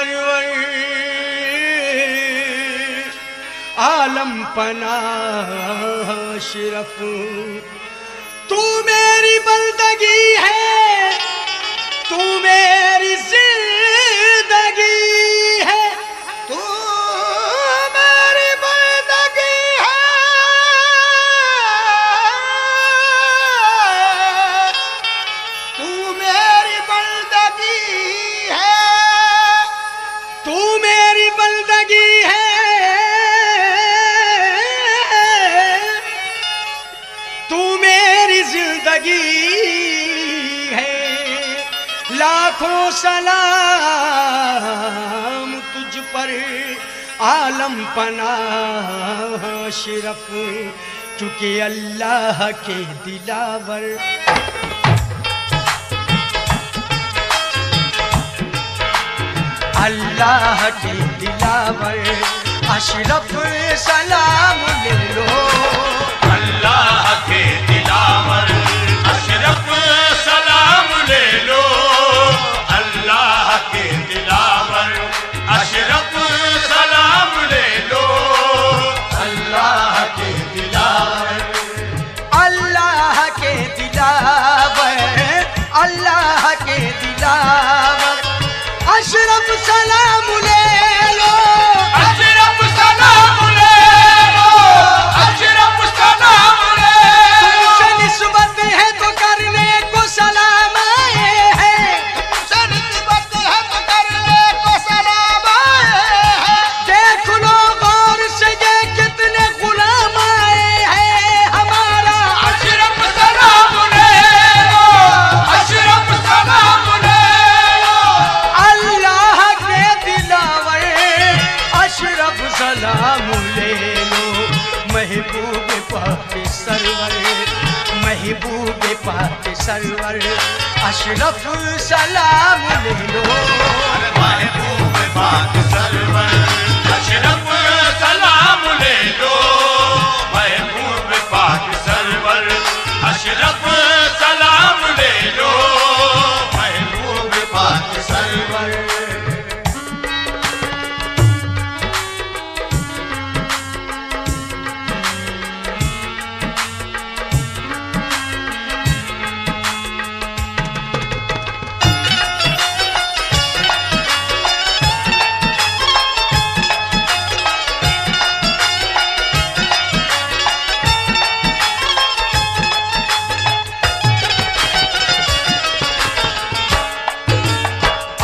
Server आलम पनाह अशरफ, तू मेरी बंदगी है, तू मेरी जिंदगी है, तू मेरी बंदगी है, तू मेरी बंदगी है, तू मेरी बंदगी है, जिंदगी है। लाखों सलाम तुझ पर आलम पनाह अशरफ, चूँकि अल्लाह के दिलावर अल्लाह के दिलावर अशरफ सलाम ले लो, अल्लाह के दिलावर अशरफ सलाम ले लो, अल्लाह के दिलावर अशरफ सलाम ले लो, अल्लाह के दिलावर अल्लाह के दिलावर अल्लाह के दिलावर अशरफ सलाम ले लो, अशरफ सलाम ले लो, अशरफ सलाम ले लो। तुमसे निस्बत है तो करने को सलाम आए हैं, तुमसे निस्बत है तो करने को सलाम आए हैं। देख लो गौर से ये कितने गुलाम आए हैं हमारा अशरफ सलाम ले लो, अशरफ सलाम ले लो, अल्लाह के दिलावर अशरफ सलाम ले लो। महबूब पाक सरवर महबूब पाक सरवर अशरफ सलाम ले लो, महबूब पाक सरवर अशरफ सलाम ले लो, महबूब पाक सरवर अशरफ सलाम ले लो, महबूब पाक सरवर।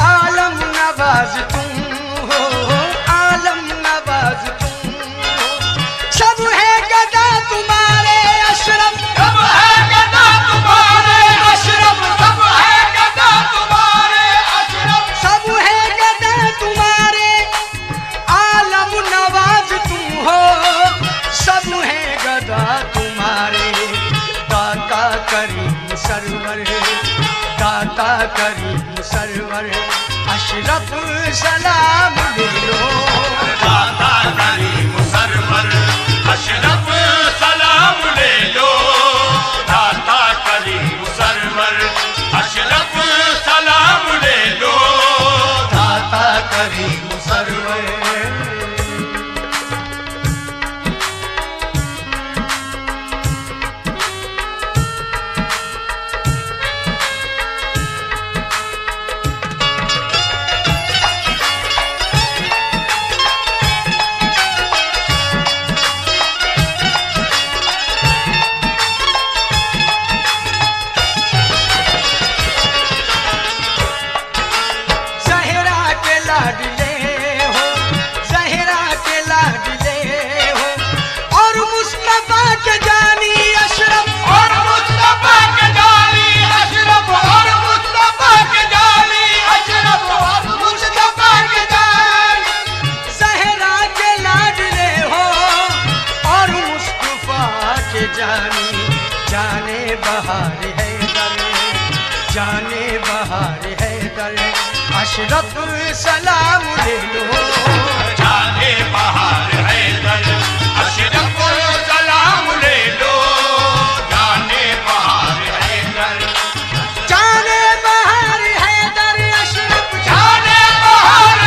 आलम नवाज तुम हो, आलम नवाज तुम हो, सब है गदा तुम्हारे अशरफ, सब है गदा तुम्हारे अशरफ, सब है गदा तुम्हारे अशरफ, सब है गदा तुम्हारे आलम नवाज तुम हो, सब है गदा तुम्हारे दाता करीम सरवर दाता करीम सरवर अशरफ सलाम ले लो, दाता करीम सरवर अशरफ सलाम ले लो, दाता करीम सरवर अशरफ सलाम ले लो, दाता करीम सरवर अशरफ सलाम ले लो, जाने बहार हैदर अशरफ सलाम ले लो, जाने बहार हैदर, जाने बहार हैदर अशरफ जाने बहार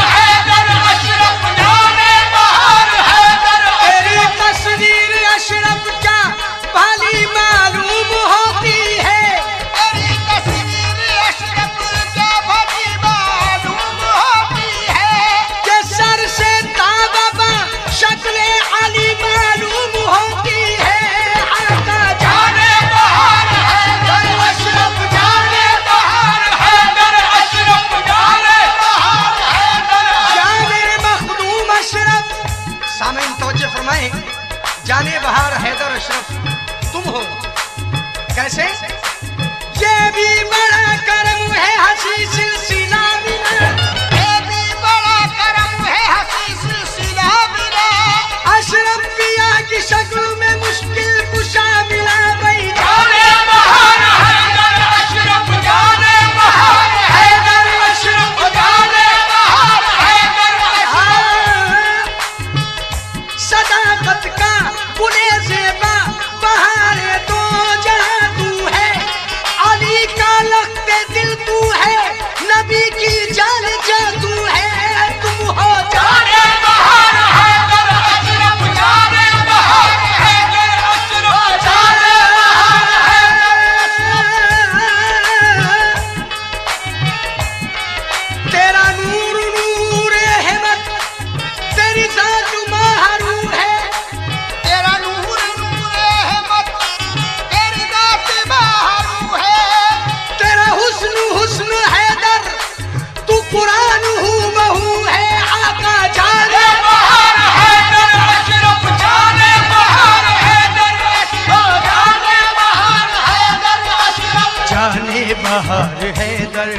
हैदर,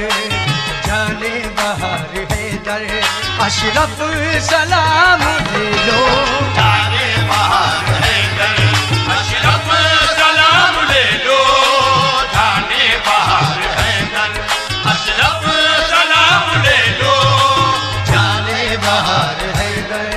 जाने बहार हैदर, अशरफ सलाम ले लो। जाने बहार हैदर, अशरफ सलाम ले लो। जाने बहार हैदर, अशरफ सलाम ले लो। जाने बहार हैदर।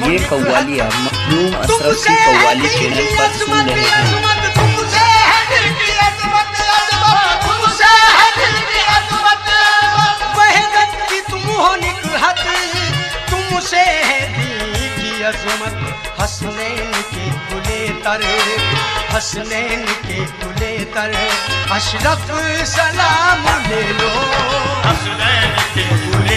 ये कव्वाली आप मखदूम अशरफ की कव्वाली चैनल पर सुन रहे हैं। तुमसे है दिल की अज़मत, अज़मत तुमसे है दिल की अज़मत। वहदत की तुम हो निकहत, तुमसे है दिल की अज़मत। हसनैन के कुले तर, हसनैन के कुले तर, अशरफ सलाम ले लो। हसनैन के कुले